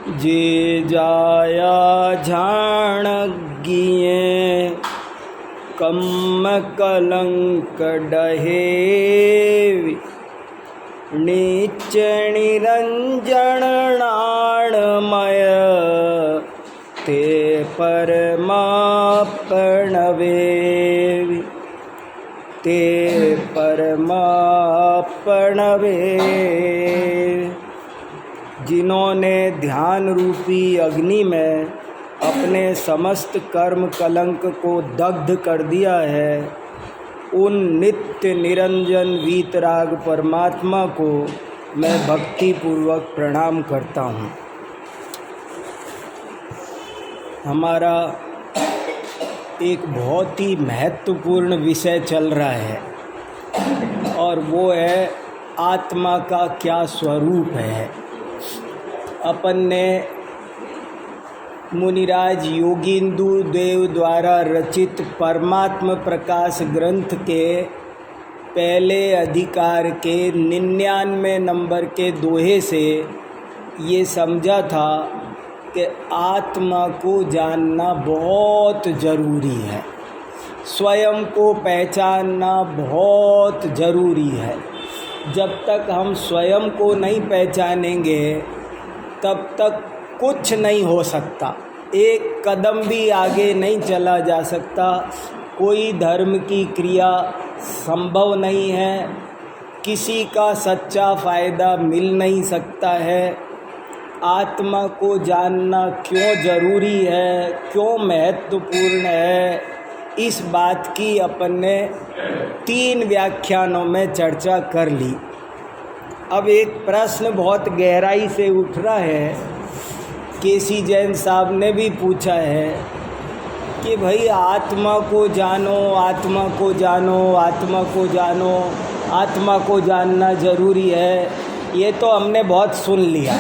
जे जाया झाणगिए कम कलंक डहेवि नीच निरंजन नाणमय ते परमापणवेवि ते परमापणवे। जिन्होंने ध्यान रूपी अग्नि में अपने समस्त कर्म कलंक को दग्ध कर दिया है, उन नित्य निरंजन वीतराग परमात्मा को मैं भक्ति पूर्वक प्रणाम करता हूँ। हमारा एक बहुत ही महत्वपूर्ण विषय चल रहा है और वो है आत्मा का क्या स्वरूप है। अपन ने मुनिराज योगींदु देव द्वारा रचित परमात्म प्रकाश ग्रंथ के पहले अधिकार के 99 नंबर के दोहे से ये समझा था कि आत्मा को जानना बहुत ज़रूरी है, स्वयं को पहचानना बहुत ज़रूरी है। जब तक हम स्वयं को नहीं पहचानेंगे तब तक कुछ नहीं हो सकता, एक कदम भी आगे नहीं चला जा सकता, कोई धर्म की क्रिया संभव नहीं है, किसी का सच्चा फ़ायदा मिल नहीं सकता है। आत्मा को जानना क्यों ज़रूरी है, क्यों महत्वपूर्ण है, इस बात की अपन ने 3 व्याख्यानों में चर्चा कर ली। अब एक प्रश्न बहुत गहराई से उठ रहा है, केसी जैन साहब ने भी पूछा है कि भाई आत्मा को जानो, आत्मा को जानो, आत्मा को जानो, आत्मा को जानना ज़रूरी है। ये तो हमने बहुत सुन लिया,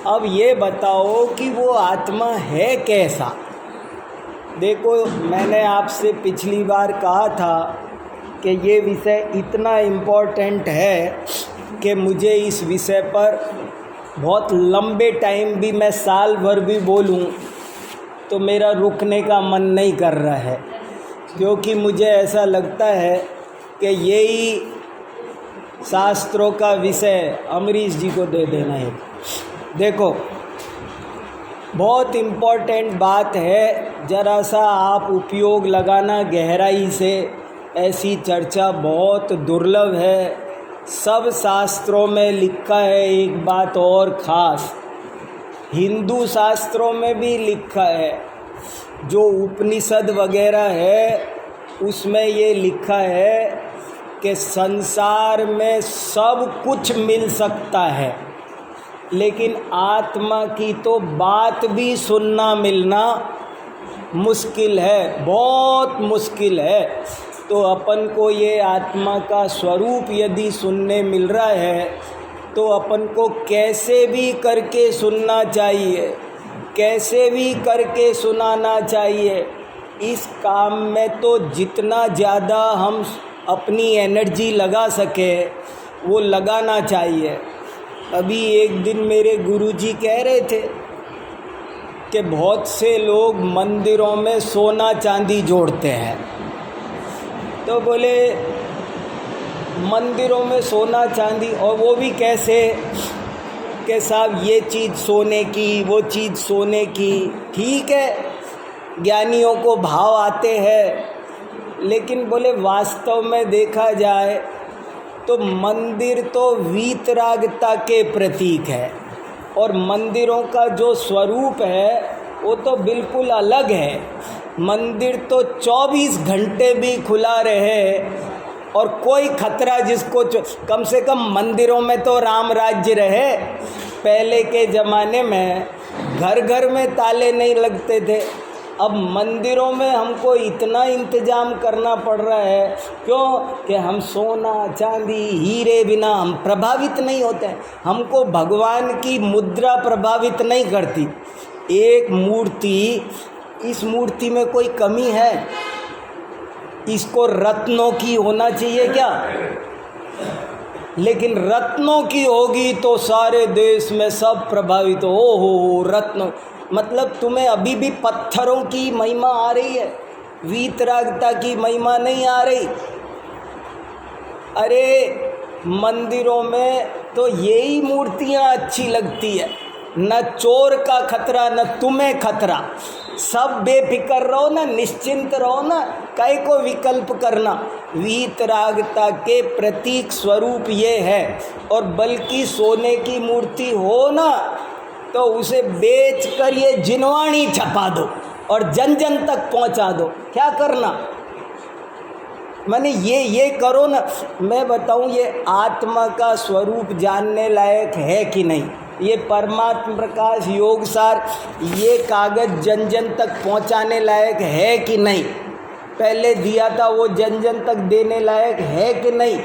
अब ये बताओ कि वो आत्मा है कैसा। देखो, मैंने आपसे पिछली बार कहा था कि ये विषय इतना इम्पोर्टेंट है कि मुझे इस विषय पर बहुत लंबे टाइम भी, मैं साल भर भी बोलूं तो मेरा रुकने का मन नहीं कर रहा है, क्योंकि मुझे ऐसा लगता है कि यही शास्त्रों का विषय अमरीश जी को दे देना है। देखो, बहुत इम्पोर्टेंट बात है, ज़रा सा आप उपयोग लगाना गहराई से। ऐसी चर्चा बहुत दुर्लभ है। सब शास्त्रों में लिखा है एक बात और ख़ास, हिंदू शास्त्रों में भी लिखा है, जो उपनिषद वगैरह है उसमें ये लिखा है कि संसार में सब कुछ मिल सकता है, लेकिन आत्मा की तो बात भी सुनना मिलना मुश्किल है, बहुत मुश्किल है। तो अपन को ये आत्मा का स्वरूप यदि सुनने मिल रहा है तो अपन को कैसे भी करके सुनना चाहिए, कैसे भी करके सुनाना चाहिए। इस काम में तो जितना ज़्यादा हम अपनी एनर्जी लगा सके वो लगाना चाहिए। अभी एक दिन मेरे गुरुजी कह रहे थे कि बहुत से लोग मंदिरों में सोना चांदी जोड़ते हैं, तो बोले मंदिरों में सोना चांदी, और वो भी कैसे कि साहब ये चीज़ सोने की, वो चीज़ सोने की। ठीक है, ज्ञानियों को भाव आते हैं, लेकिन बोले वास्तव में देखा जाए तो मंदिर तो वीतरागता के प्रतीक है, और मंदिरों का जो स्वरूप है वो तो बिल्कुल अलग है। मंदिर तो 24 घंटे भी खुला रहे और कोई खतरा जिसको, कम से कम मंदिरों में तो राम राज्य रहे। पहले के ज़माने में घर घर में ताले नहीं लगते थे, अब मंदिरों में हमको इतना इंतज़ाम करना पड़ रहा है। क्यों? कि हम सोना चांदी हीरे बिना हम प्रभावित नहीं होते हैं। हमको भगवान की मुद्रा प्रभावित नहीं करती। एक मूर्ति, इस मूर्ति में कोई कमी है? इसको रत्नों की होना चाहिए क्या? लेकिन रत्नों की होगी तो सारे देश में सब प्रभावित हो रत्न। मतलब तुम्हें अभी भी पत्थरों की महिमा आ रही है, वीतरागता की महिमा नहीं आ रही। अरे मंदिरों में तो यही मूर्तियाँ अच्छी लगती है, न चोर का खतरा न तुम्हें खतरा, सब बेफिक्र रहो ना, निश्चिंत रहो ना, कई को विकल्प करना। वीतरागता के प्रतीक स्वरूप ये है। और बल्कि सोने की मूर्ति हो ना तो उसे बेच कर ये जिनवाणी छपा दो और जन जन तक पहुंचा दो। क्या करना, माने ये करो ना। मैं बताऊं, ये आत्मा का स्वरूप जानने लायक है कि नहीं? ये परमात्मा प्रकाश योग सार, ये कागज़ जन जन तक पहुंचाने लायक है कि नहीं? पहले दिया था वो जन जन तक देने लायक है कि नहीं?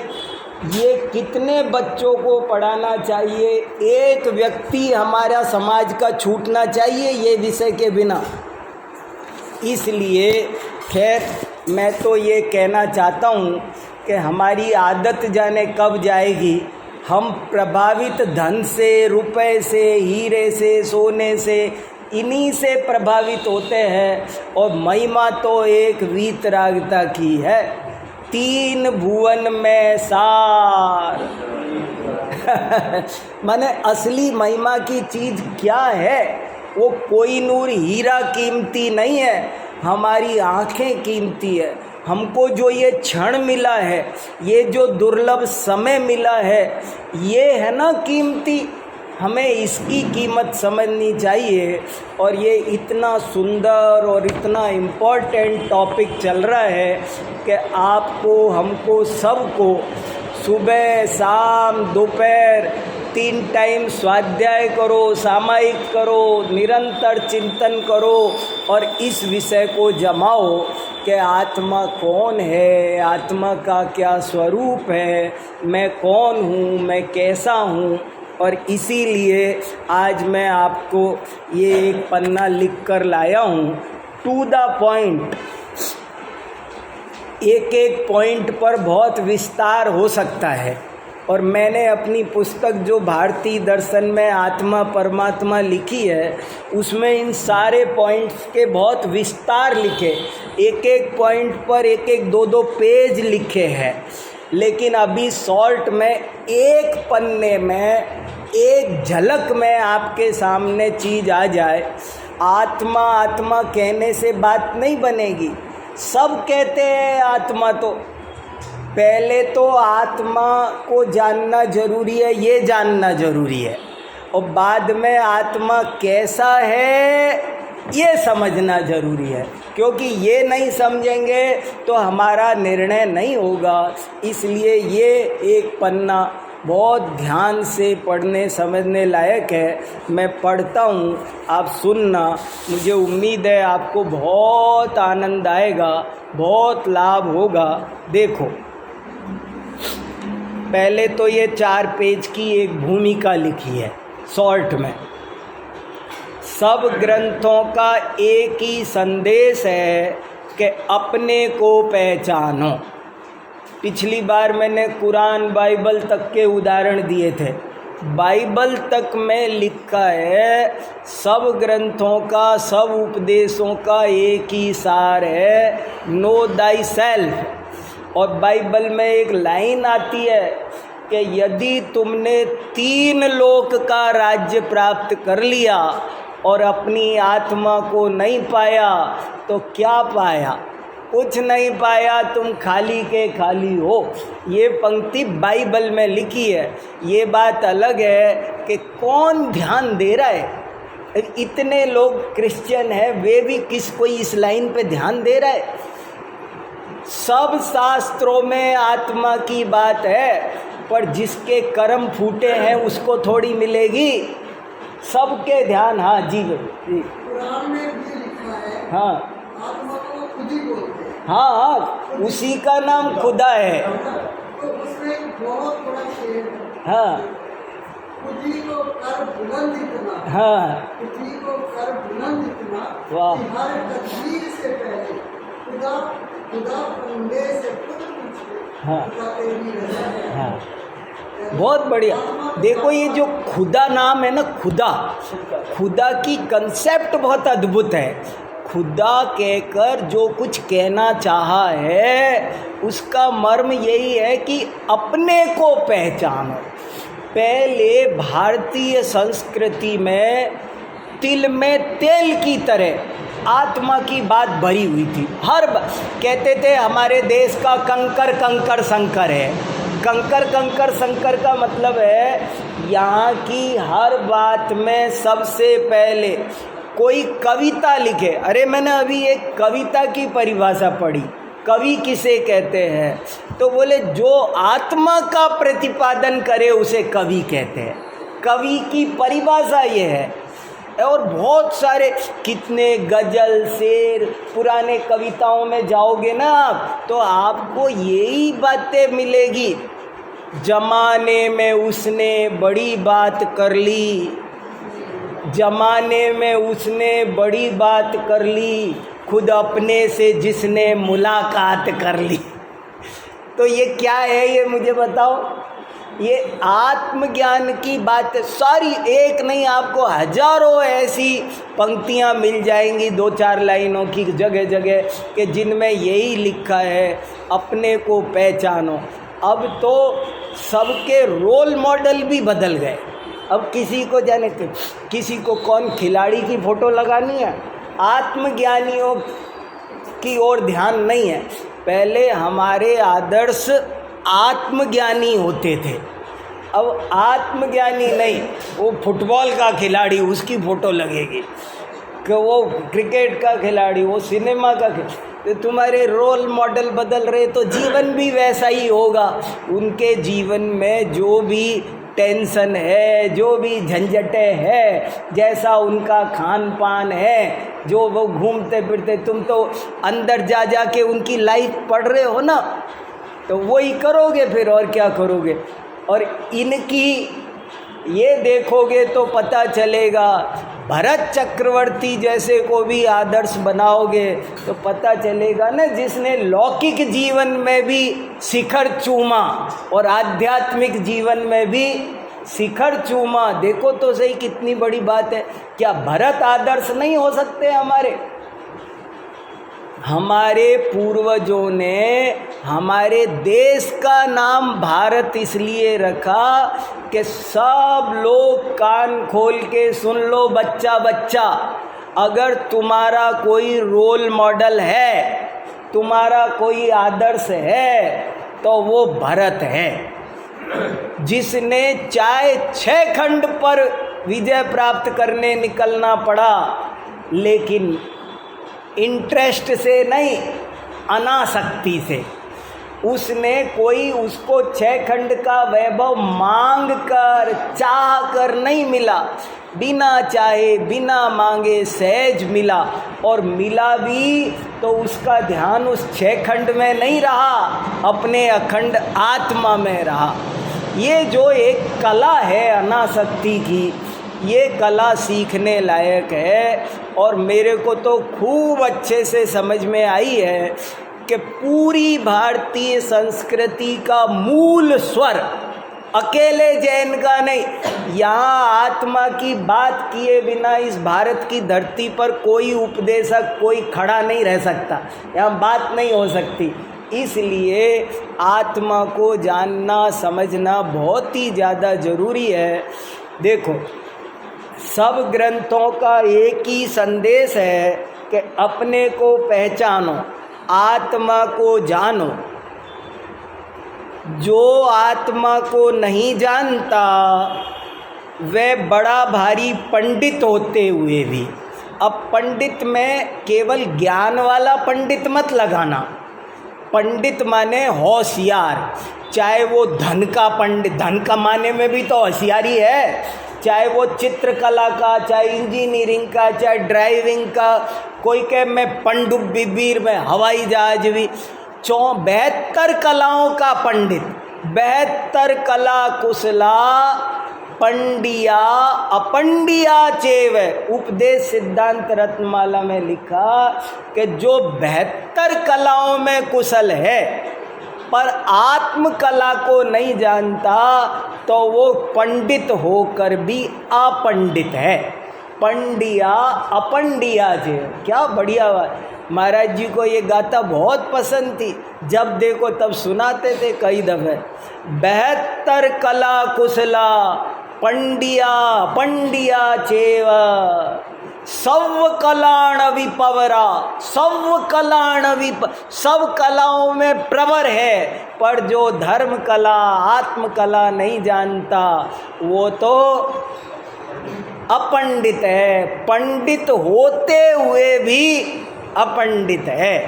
ये कितने बच्चों को पढ़ाना चाहिए? एक व्यक्ति हमारा समाज का छूटना चाहिए ये विषय के बिना। इसलिए खैर मैं तो ये कहना चाहता हूँ कि हमारी आदत जाने कब जाएगी। हम प्रभावित धन से, रुपए से, हीरे से, सोने से, इन्हीं से प्रभावित होते हैं। और महिमा तो एक वीतरागता की है, 3 भुवन में सार। माने असली महिमा की चीज़ क्या है? वो कोई नूर हीरा कीमती नहीं है, हमारी आँखें कीमती है। हमको जो ये क्षण मिला है, ये जो दुर्लभ समय मिला है, ये है ना कीमती। हमें इसकी कीमत समझनी चाहिए। और ये इतना सुंदर और इतना इम्पोर्टेंट टॉपिक चल रहा है कि आपको, हमको, सबको सुबह शाम दोपहर 3 टाइम स्वाध्याय करो, सामायिक करो, निरंतर चिंतन करो और इस विषय को जमाओ कि आत्मा कौन है, आत्मा का क्या स्वरूप है, मैं कौन हूँ, मैं कैसा हूँ। और इसीलिए आज मैं आपको ये एक पन्ना लिख कर लाया हूँ, टू द पॉइंट। एक एक पॉइंट पर बहुत विस्तार हो सकता है। और मैंने अपनी पुस्तक जो भारतीय दर्शन में आत्मा परमात्मा लिखी है, उसमें इन सारे पॉइंट्स के बहुत विस्तार लिखे, एक एक पॉइंट पर एक एक 2-2 पेज लिखे हैं। लेकिन अभी शॉर्ट में एक पन्ने में एक झलक में आपके सामने चीज़ आ जाए। आत्मा आत्मा कहने से बात नहीं बनेगी। सब कहते हैं आत्मा, तो पहले तो आत्मा को जानना जरूरी है, ये जानना जरूरी है। और बाद में आत्मा कैसा है ये समझना जरूरी है, क्योंकि ये नहीं समझेंगे तो हमारा निर्णय नहीं होगा। इसलिए ये एक पन्ना बहुत ध्यान से पढ़ने समझने लायक है। मैं पढ़ता हूँ, आप सुनना। मुझे उम्मीद है आपको बहुत आनंद आएगा, बहुत लाभ होगा। देखो, पहले तो ये 4 पेज की एक भूमिका लिखी है शॉर्ट में। सब ग्रंथों का एक ही संदेश है कि अपने को पहचानो। पिछली बार मैंने कुरान बाइबल तक के उदाहरण दिए थे। बाइबल तक में लिखा है, सब ग्रंथों का, सब उपदेशों का एक ही सार है, नो दाई सेल्फ। और बाइबल में एक लाइन आती है कि यदि तुमने 3 लोक का राज्य प्राप्त कर लिया और अपनी आत्मा को नहीं पाया तो क्या पाया? कुछ नहीं पाया, तुम खाली के खाली हो। ये पंक्ति बाइबल में लिखी है। ये बात अलग है कि कौन ध्यान दे रहा है। इतने लोग क्रिश्चियन हैं, वे भी किस कोई इस लाइन पे ध्यान दे रहा है? सब शास्त्रों में आत्मा की बात है, पर जिसके कर्म फूटे हैं उसको थोड़ी मिलेगी। सबके ध्यान, हाँ जी जी, कुरान में भी लिखा है, हाँ आत्मा को खुद ही बोलते हैं। हाँ, उसी का नाम खुदा है। तो उसमें एक बहुत बड़ा शेर है, हाँ खुद ही को कर बुलंद इतना, हाँ, खुद ही को कर बुलंद इतना वाह। कि हर तकदीर से पहले खुदा खुदा बंदे से खुद पूछे, हाँ खुदा तेरी रजा है। हाँ, बहुत बढ़िया। देखो ये जो खुदा नाम है ना, खुदा की कंसेप्ट बहुत अद्भुत है। खुदा कहकर जो कुछ कहना चाहा है उसका मर्म यही है कि अपने को पहचानो। पहले भारतीय संस्कृति में तिल में तेल की तरह आत्मा की बात भरी हुई थी। कहते थे हमारे देश का कंकर कंकर शंकर है। कंकर कंकर शंकर का मतलब है यहाँ की हर बात में सबसे पहले कोई कविता लिखे। अरे मैंने अभी एक कविता की परिभाषा पढ़ी, कवि किसे कहते हैं, तो बोले जो आत्मा का प्रतिपादन करे उसे कवि कहते हैं। कवि की परिभाषा ये है। और बहुत सारे कितने गज़ल शेर पुराने कविताओं में जाओगे ना आप, तो आपको यही बातें मिलेगी। जमाने में उसने बड़ी बात कर ली, जमाने में उसने बड़ी बात कर ली, खुद अपने से जिसने मुलाकात कर ली। तो ये क्या है, ये मुझे बताओ। ये आत्मज्ञान की बात सारी, एक नहीं आपको हजारों ऐसी पंक्तियाँ मिल जाएंगी 2-4 लाइनों की जगह जगह कि जिनमें यही लिखा है अपने को पहचानो। अब तो सबके रोल मॉडल भी बदल गए। अब किसी को जाने किसी को कौन खिलाड़ी की फ़ोटो लगानी है, आत्मज्ञानियों की ओर ध्यान नहीं है। पहले हमारे आदर्श आत्मज्ञानी होते थे, अब आत्मज्ञानी नहीं, वो फुटबॉल का खिलाड़ी उसकी फ़ोटो लगेगी, कि वो क्रिकेट का खिलाड़ी, वो सिनेमा का तो तुम्हारे रोल मॉडल बदल रहे तो जीवन भी वैसा ही होगा। उनके जीवन में जो भी टेंशन है, जो भी झंझटें है, जैसा उनका खान पान है, जो वो घूमते फिरते, तुम तो अंदर जा जा के उनकी लाइफ पढ़ रहे हो ना, तो वही करोगे फिर, और क्या करोगे। और इनकी ये देखोगे तो पता चलेगा, भरत चक्रवर्ती जैसे को भी आदर्श बनाओगे तो पता चलेगा ना, जिसने लौकिक जीवन में भी शिखर चूमा और आध्यात्मिक जीवन में भी शिखर चूमा। देखो तो सही कितनी बड़ी बात है। क्या भरत आदर्श नहीं हो सकते हमारे? हमारे पूर्वजों ने हमारे देश का नाम भारत इसलिए रखा कि सब लोग कान खोल के सुन लो बच्चा बच्चा, अगर तुम्हारा कोई रोल मॉडल है, तुम्हारा कोई आदर्श है, तो वो भरत है, जिसने चाहे 6 खंड पर विजय प्राप्त करने निकलना पड़ा, लेकिन इंटरेस्ट से नहीं, अनासक्ति से। उसने कोई उसको 6 खंड का वैभव मांग कर चाह कर नहीं मिला, बिना चाहे बिना मांगे सहज मिला। और मिला भी तो उसका ध्यान उस 6 खंड में नहीं रहा, अपने अखंड आत्मा में रहा। ये जो एक कला है अनासक्ति की, ये कला सीखने लायक है। और मेरे को तो खूब अच्छे से समझ में आई है कि पूरी भारतीय संस्कृति का मूल स्वर अकेले जैन का नहीं। यहाँ आत्मा की बात किए बिना इस भारत की धरती पर कोई उपदेशक, कोई खड़ा नहीं रह सकता, यहाँ बात नहीं हो सकती। इसलिए आत्मा को जानना समझना बहुत ही ज़्यादा ज़रूरी है। देखो, सब ग्रंथों का एक ही संदेश है कि अपने को पहचानो, आत्मा को जानो। जो आत्मा को नहीं जानता वह बड़ा भारी पंडित होते हुए भी, अब पंडित में केवल ज्ञान वाला पंडित मत लगाना। पंडित माने होशियार, चाहे वो धन का पंडित, धन कमाने में भी तो होशियारी है, चाहे वो चित्रकला का, चाहे इंजीनियरिंग का, चाहे ड्राइविंग का, कोई कहे मैं पनडुब्बी में हवाई जहाज भी, 72 कलाओं का पंडित, 72 कला कुशला पंडिया अपंडिया चेव। उपदेश सिद्धांत रत्नमाला में लिखा कि जो 72 कलाओं में कुशल है पर आत्म कला को नहीं जानता तो वो पंडित होकर भी अपंडित है। पंडिया अपंडिया जे, क्या बढ़िया बात। महाराज जी को ये गाथा बहुत पसंद थी, जब देखो तब सुनाते थे कई दफ़े। 72 कला कुशला पंडिया पंडिया चेव सव कलाण विपवरा, सव कलाण सब कलाओं में प्रवर है, पर जो धर्म कला आत्म कला नहीं जानता वो तो अपंडित है। पंडित होते हुए भी अपंडित है।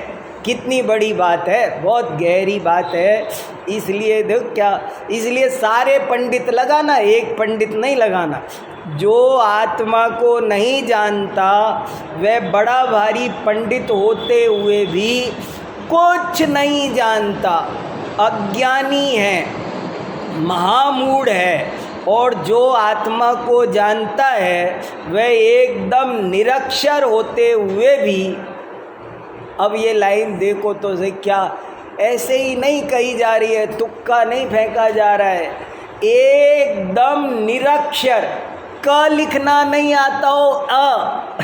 कितनी बड़ी बात है, बहुत गहरी बात है। इसलिए देखो क्या, इसलिए सारे पंडित लगाना, एक पंडित नहीं लगाना। जो आत्मा को नहीं जानता वह बड़ा भारी पंडित होते हुए भी कुछ नहीं जानता, अज्ञानी है, महामूढ़ है। और जो आत्मा को जानता है वह एकदम निरक्षर होते हुए भी, अब ये लाइन देखो तो से क्या ऐसे ही नहीं कही जा रही है, तुक्का नहीं फेंका जा रहा है, एकदम निरक्षर, क लिखना नहीं आता हो अ,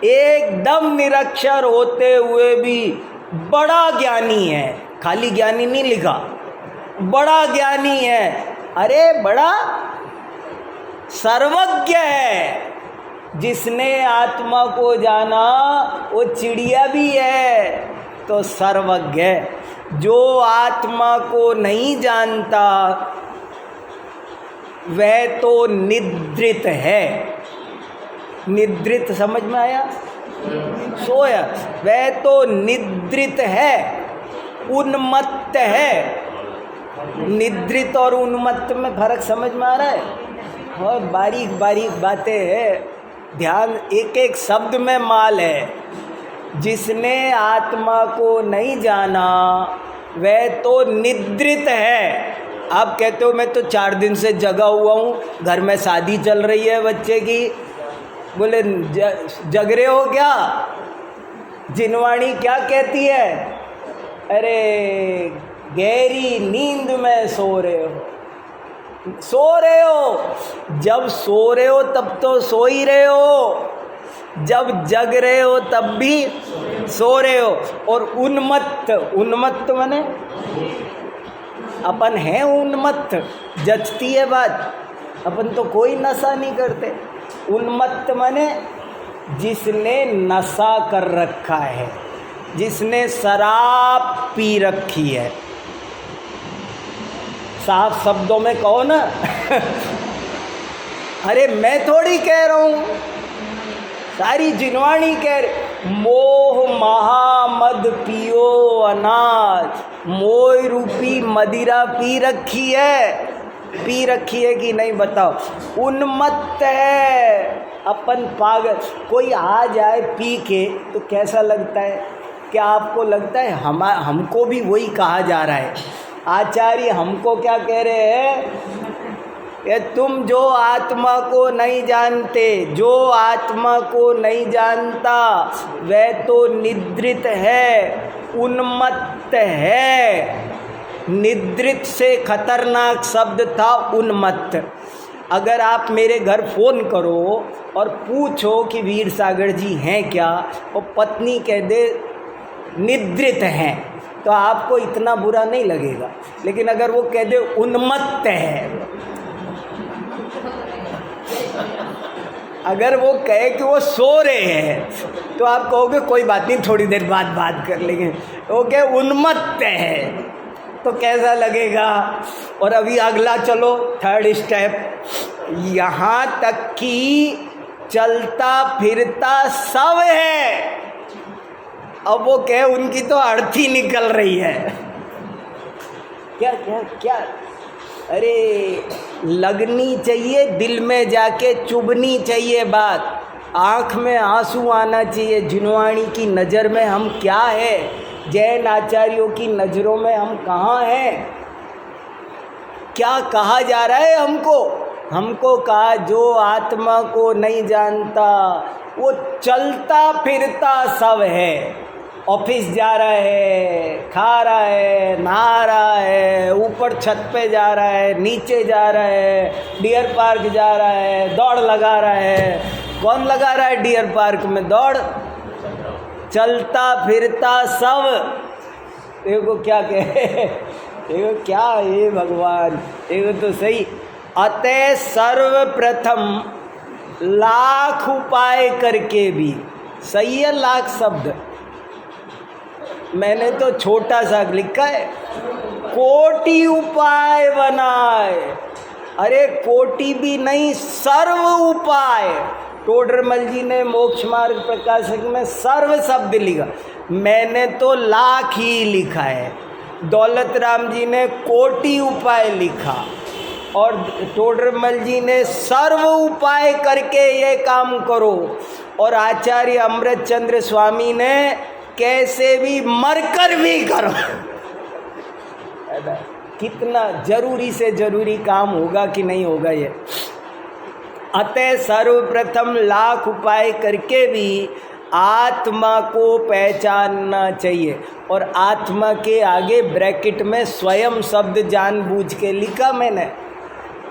एकदम निरक्षर होते हुए भी बड़ा ज्ञानी है। खाली ज्ञानी नहीं लिखा, बड़ा ज्ञानी है। अरे बड़ा सर्वज्ञ है। जिसने आत्मा को जाना वो चिड़िया भी है, तो सर्वज्ञ है। जो आत्मा को नहीं जानता वह तो निद्रित है। निद्रित समझ में आया? सोया। वह तो निद्रित है, उन्मत्त है। निद्रित और उन्मत्त में फर्क समझ में आ रहा है? और बारीक बारीक बातें हैं, ध्यान, एक एक शब्द में माल है। जिसने आत्मा को नहीं जाना वह तो निद्रित है। आप कहते हो मैं तो 4 दिन से जगा हुआ हूँ, घर में शादी चल रही है बच्चे की, बोले जग रहे हो क्या? जिनवाणी क्या कहती है? अरे गहरी नींद में सो रहे हो, सो रहे हो। जब सो रहे हो तब तो सो ही रहे हो, जब जग रहे हो तब भी सो रहे हो। और उन्मत्त, उन्मत्त माने अपन हैं उन्मत्त, जचती है बात, अपन तो कोई नशा नहीं करते। उन्मत्त माने जिसने नशा कर रखा है, जिसने शराब पी रखी है। साफ शब्दों में कहो ना अरे मैं थोड़ी कह रहा हूँ, सारी जिनवाणी कह रही। मोह महामद पियो अनाज, मोह रूपी मदिरा पी रखी है, पी रखी है कि नहीं बताओ? उन्मत्त है अपन, पागल। कोई आ जाए पी के तो कैसा लगता है? क्या आपको लगता है हमको भी वही कहा जा रहा है? आचार्य हमको क्या कह रहे हैं कि तुम जो आत्मा को नहीं जानते, जो आत्मा को नहीं जानता वह तो निद्रित है, उन्मत्त है। निद्रित से खतरनाक शब्द था उन्मत्त। अगर आप मेरे घर फ़ोन करो और पूछो कि वीर सागर जी हैं क्या, और पत्नी कह दे निद्रित हैं, तो आपको इतना बुरा नहीं लगेगा। लेकिन अगर वो कह दे उन्मत्त है, अगर वो कहे कि वो सो रहे हैं, तो आप कहोगे कोई बात नहीं, थोड़ी देर बाद बात कर लेंगे। वो कहे उन्मत्त है तो कैसा लगेगा? और अभी अगला चलो, 3rd स्टेप, यहाँ तक कि चलता फिरता सब है। अब वो कहे उनकी तो अर्थी निकल रही है। क्या क्या क्या? अरे लगनी चाहिए, दिल में जाके चुभनी चाहिए बात, आँख में आंसू आना चाहिए। जिनवाणी की नज़र में हम क्या है, जैन आचार्यों की नज़रों में हम कहाँ हैं? क्या कहा जा रहा है हमको? हमको कहा जो आत्मा को नहीं जानता वो चलता फिरता सब है। ऑफिस जा रहा है, खा रहा है, नहा रहा है, ऊपर छत पे जा रहा है, नीचे जा रहा है, डियर पार्क जा रहा है, दौड़ लगा रहा है। कौन लगा रहा है डियर पार्क में दौड़? चलता फिरता सब। देखो क्या कहे, देखो क्या है भगवान, देखो तो सही। अतः सर्वप्रथम लाख उपाय करके भी, सही है लाख शब्द, मैंने तो छोटा सा लिखा है, कोटि उपाय बनाए। अरे कोटि भी नहीं, सर्व उपाय। टोडरमल जी ने मोक्ष मार्ग प्रकाशक में सर्व शब्द लिखा, मैंने तो लाख ही लिखा है। दौलत राम जी ने कोटि उपाय लिखा और टोडरमल जी ने सर्व उपाय करके ये काम करो। और आचार्य अमृत चंद्र स्वामी ने कैसे भी मरकर भी करो। कितना जरूरी से जरूरी काम होगा कि नहीं होगा ये। अतः सर्वप्रथम लाख उपाय करके भी आत्मा को पहचानना चाहिए। और आत्मा के आगे ब्रैकेट में स्वयं शब्द जानबूझ के लिखा मैंने।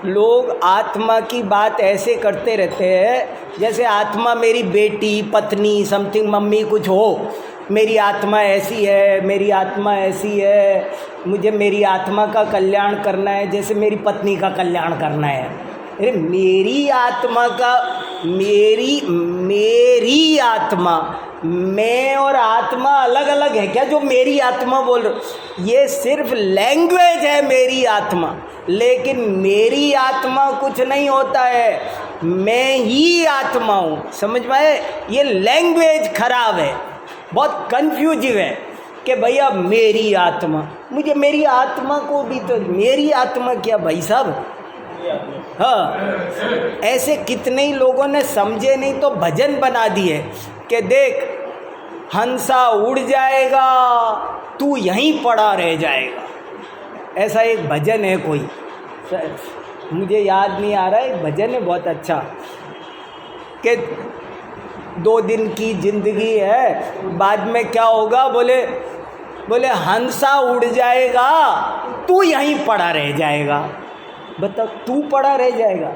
लोग आत्मा की बात ऐसे करते रहते हैं जैसे आत्मा मेरी बेटी, पत्नी, समथिंग, मम्मी कुछ हो। मेरी आत्मा ऐसी है, मेरी आत्मा ऐसी है, मुझे मेरी आत्मा का कल्याण करना है, जैसे मेरी पत्नी का कल्याण करना है। अरे मेरी आत्मा का, मेरी आत्मा, मैं और आत्मा अलग अलग है क्या? जो मेरी आत्मा बोल रहे, ये सिर्फ लैंग्वेज है मेरी आत्मा, लेकिन मेरी आत्मा कुछ नहीं होता है, मैं ही आत्मा हूँ। समझ में आए? ये लैंग्वेज खराब है, बहुत कंफ्यूजिव है कि भैया मेरी आत्मा, मुझे मेरी आत्मा को भी तो, मेरी आत्मा क्या भाई साहब? हाँ, ऐसे कितने ही लोगों ने समझे नहीं तो भजन बना दिए कि देख हंसा उड़ जाएगा, तू यहीं पड़ा रह जाएगा। ऐसा एक भजन है कोई, मुझे याद नहीं आ रहा है, एक भजन है बहुत अच्छा कि 2 दिन की जिंदगी है, बाद में क्या होगा? बोले हंसा उड़ जाएगा, तू यहीं पड़ा रह जाएगा। बताओ, तू पड़ा रह जाएगा?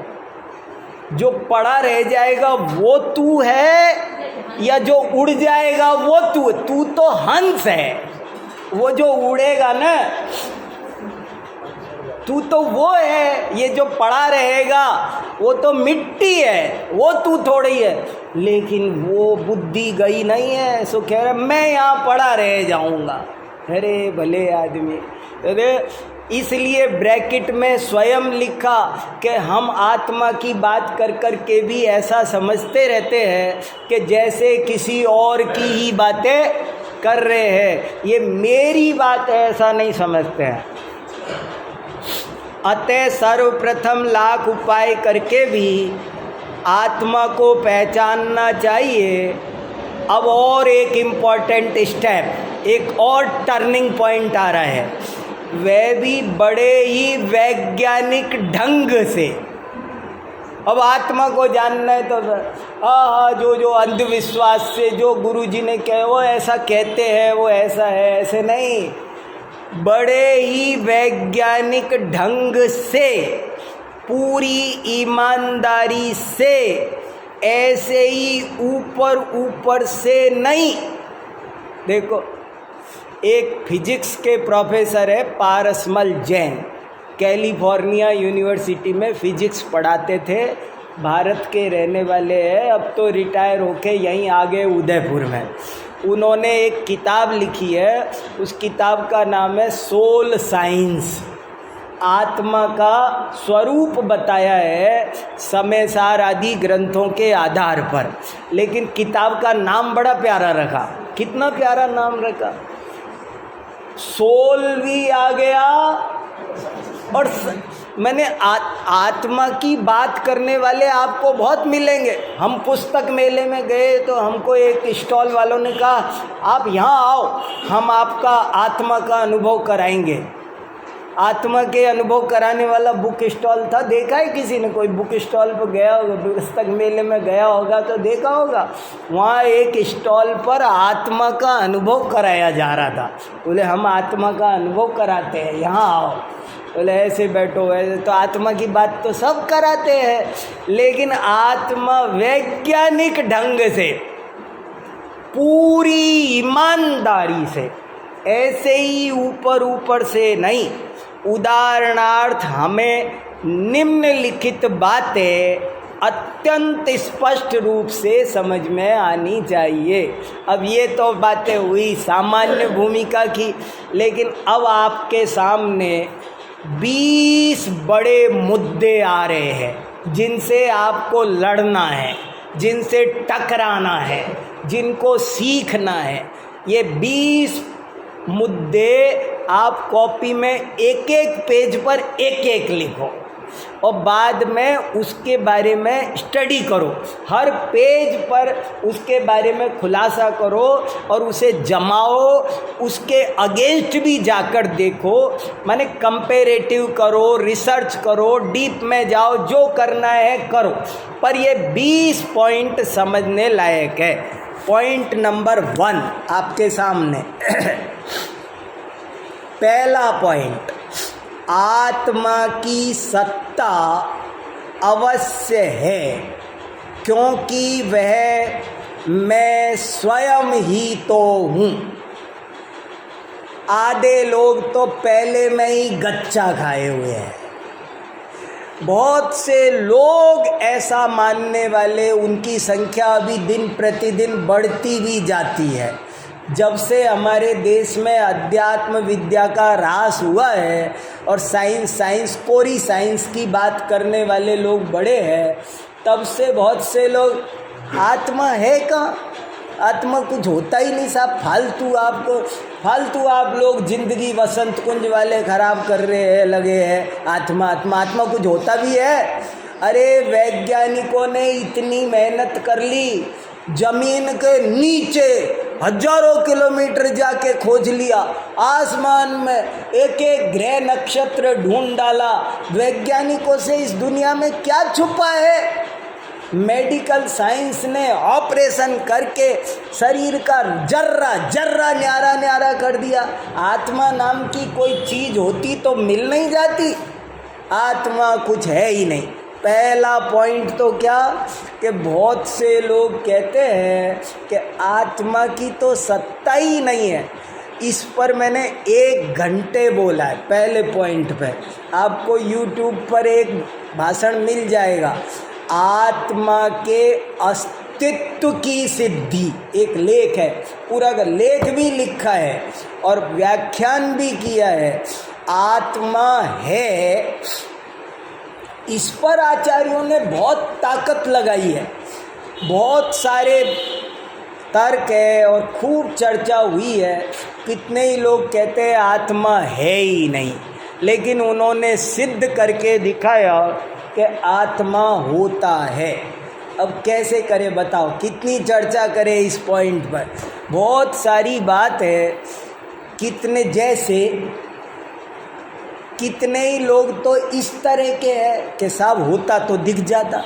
जो पड़ा रह जाएगा वो तू है या जो उड़ जाएगा वो तू? तू तो हंस है, वो जो उड़ेगा ना तू तो वो है, ये जो पड़ा रहेगा वो तो मिट्टी है, वो तू थोड़ी है। लेकिन वो बुद्धि गई नहीं है, सो कह रहा मैं यहाँ पड़ा रह जाऊँगा। अरे भले आदमी, अरे इसलिए ब्रैकेट में स्वयं लिखा कि हम आत्मा की बात कर कर के भी ऐसा समझते रहते हैं कि जैसे किसी और की ही बातें कर रहे हैं, ये मेरी बात है ऐसा नहीं समझते हैं। अतः सर्वप्रथम लाख उपाय करके भी आत्मा को पहचानना चाहिए। अब और एक इम्पॉर्टेंट स्टेप, एक और टर्निंग पॉइंट आ रहा है, वह भी बड़े ही वैज्ञानिक ढंग से। अब आत्मा को जानना है तो हाँ, जो अंधविश्वास से जो गुरुजी ने कहे वो ऐसा कहते हैं, वो ऐसा है, ऐसे नहीं, बड़े ही वैज्ञानिक ढंग से, पूरी ईमानदारी से, ऐसे ही ऊपर ऊपर से नहीं। देखो, एक फिजिक्स के प्रोफेसर है पारसमल जैन, कैलिफोर्निया यूनिवर्सिटी में फिजिक्स पढ़ाते थे, भारत के रहने वाले हैं, अब तो रिटायर होके यहीं आगे उदयपुर में। उन्होंने एक किताब लिखी है, उस किताब का नाम है सोल साइंस। आत्मा का स्वरूप बताया है समय सार आदि ग्रंथों के आधार पर, लेकिन किताब का नाम बड़ा प्यारा रखा। कितना प्यारा नाम रखा, सोल भी आ गया। और मैंने आत्मा की बात करने वाले आपको बहुत मिलेंगे। हम पुस्तक मेले में गए तो हमको एक स्टॉल वालों ने कहा आप यहाँ आओ, हम आपका आत्मा का अनुभव कराएंगे। आत्मा के अनुभव कराने वाला बुक स्टॉल था, देखा है किसी ने? कोई बुक स्टॉल पर गया होगा, पुस्तक मेले में गया होगा तो देखा होगा, वहाँ एक स्टॉल पर आत्मा का अनुभव कराया जा रहा था। बोले हम आत्मा का अनुभव कराते हैं, यहाँ आओ। बोले ऐसे बैठो, ऐसे। तो आत्मा की बात तो सब कराते हैं, लेकिन आत्मा वैज्ञानिक ढंग से, पूरी ईमानदारी से, ऐसे ही ऊपर ऊपर से नहीं। उदाहरणार्थ हमें निम्नलिखित बातें अत्यंत स्पष्ट रूप से समझ में आनी चाहिए। अब ये तो बातें हुई सामान्य भूमिका की, लेकिन अब आपके सामने 20 बड़े मुद्दे आ रहे हैं जिनसे आपको लड़ना है, जिनसे टकराना है, जिनको सीखना है। ये 20 मुद्दे आप कॉपी में एक एक पेज पर एक एक लिखो और बाद में उसके बारे में स्टडी करो। हर पेज पर उसके बारे में खुलासा करो और उसे जमाओ, उसके अगेंस्ट भी जाकर देखो, माने कंपैरेटिव करो, रिसर्च करो, डीप में जाओ, जो करना है करो। पर ये 20 पॉइंट समझने लायक है। पॉइंट नंबर 1 आपके सामने पहला पॉइंट, आत्मा की सत्ता अवश्य है, क्योंकि वह मैं स्वयं ही तो हूँ। आधे लोग तो पहले में ही गच्चा खाए हुए हैं। बहुत से लोग ऐसा मानने वाले, उनकी संख्या अभी दिन प्रतिदिन बढ़ती भी जाती है। जब से हमारे देश में अध्यात्म विद्या का ह्रास हुआ है और साइंस कोरी साइंस की बात करने वाले लोग बड़े हैं, तब से बहुत से लोग आत्मा है कहाँ, आत्मा कुछ होता ही नहीं साहब, फालतू आप लोग जिंदगी वसंत कुंज वाले खराब कर रहे हैं, लगे हैं आत्मा कुछ होता भी है। अरे वैज्ञानिकों ने इतनी मेहनत कर ली, जमीन के नीचे हजारों किलोमीटर जाके खोज लिया, आसमान में एक एक ग्रह नक्षत्र ढूंढ डाला। वैज्ञानिकों से इस दुनिया में क्या छुपा है? मेडिकल साइंस ने ऑपरेशन करके शरीर का जर्रा न्यारा कर दिया। आत्मा नाम की कोई चीज़ होती तो मिल नहीं जाती। आत्मा कुछ है ही नहीं। पहला पॉइंट तो क्या कि बहुत से लोग कहते हैं कि आत्मा की तो सत्ता ही नहीं है। इस पर मैंने 1 घंटे बोला है। पहले पॉइंट पे आपको YouTube पर एक भाषण मिल जाएगा, आत्मा के अस्तित्व की सिद्धि, एक लेख है, पूरा का लेख भी लिखा है और व्याख्यान भी किया है। आत्मा है, इस पर आचार्यों ने बहुत ताकत लगाई है, बहुत सारे तर्क है और खूब चर्चा हुई है। कितने ही लोग कहते हैं आत्मा है ही नहीं, लेकिन उन्होंने सिद्ध करके दिखाया कि आत्मा होता है। अब कैसे करें बताओ, कितनी चर्चा करें इस पॉइंट पर? बहुत सारी बात है। कितने ही लोग तो इस तरह के हैं कि साहब होता तो दिख जाता।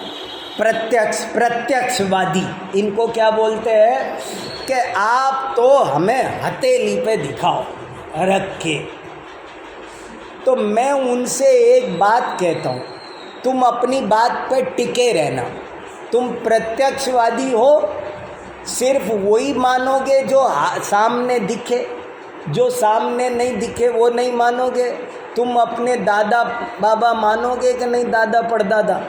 प्रत्यक्षवादी, इनको क्या बोलते हैं कि आप तो हमें हथेली पे दिखाओ रख के। तो मैं उनसे एक बात कहता हूँ, तुम अपनी बात पे टिके रहना। तुम प्रत्यक्षवादी हो, सिर्फ वही मानोगे जो सामने दिखे, जो सामने नहीं दिखे वो नहीं मानोगे। तुम अपने दादा बाबा मानोगे कि नहीं, दादा परदादा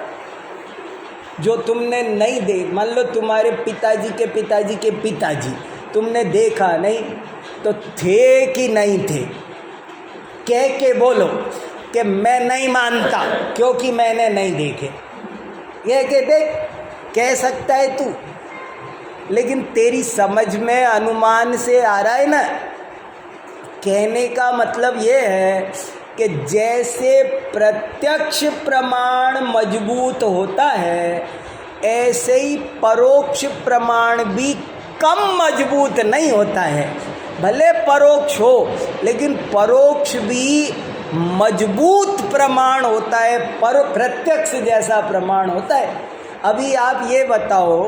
जो तुमने नहीं देख, मान लो तुम्हारे पिताजी के पिताजी के पिताजी तुमने देखा नहीं, तो थे कि नहीं थे? कह के बोलो कि मैं नहीं मानता क्योंकि मैंने नहीं देखे। ये कि देख, कह सकता है तू, लेकिन तेरी समझ में अनुमान से आ रहा है ना। कहने का मतलब ये है कि जैसे प्रत्यक्ष प्रमाण मजबूत होता है, ऐसे ही परोक्ष प्रमाण भी कम मजबूत नहीं होता है। भले परोक्ष हो, लेकिन परोक्ष भी मजबूत प्रमाण होता है, पर प्रत्यक्ष जैसा प्रमाण होता है। अभी आप ये बताओ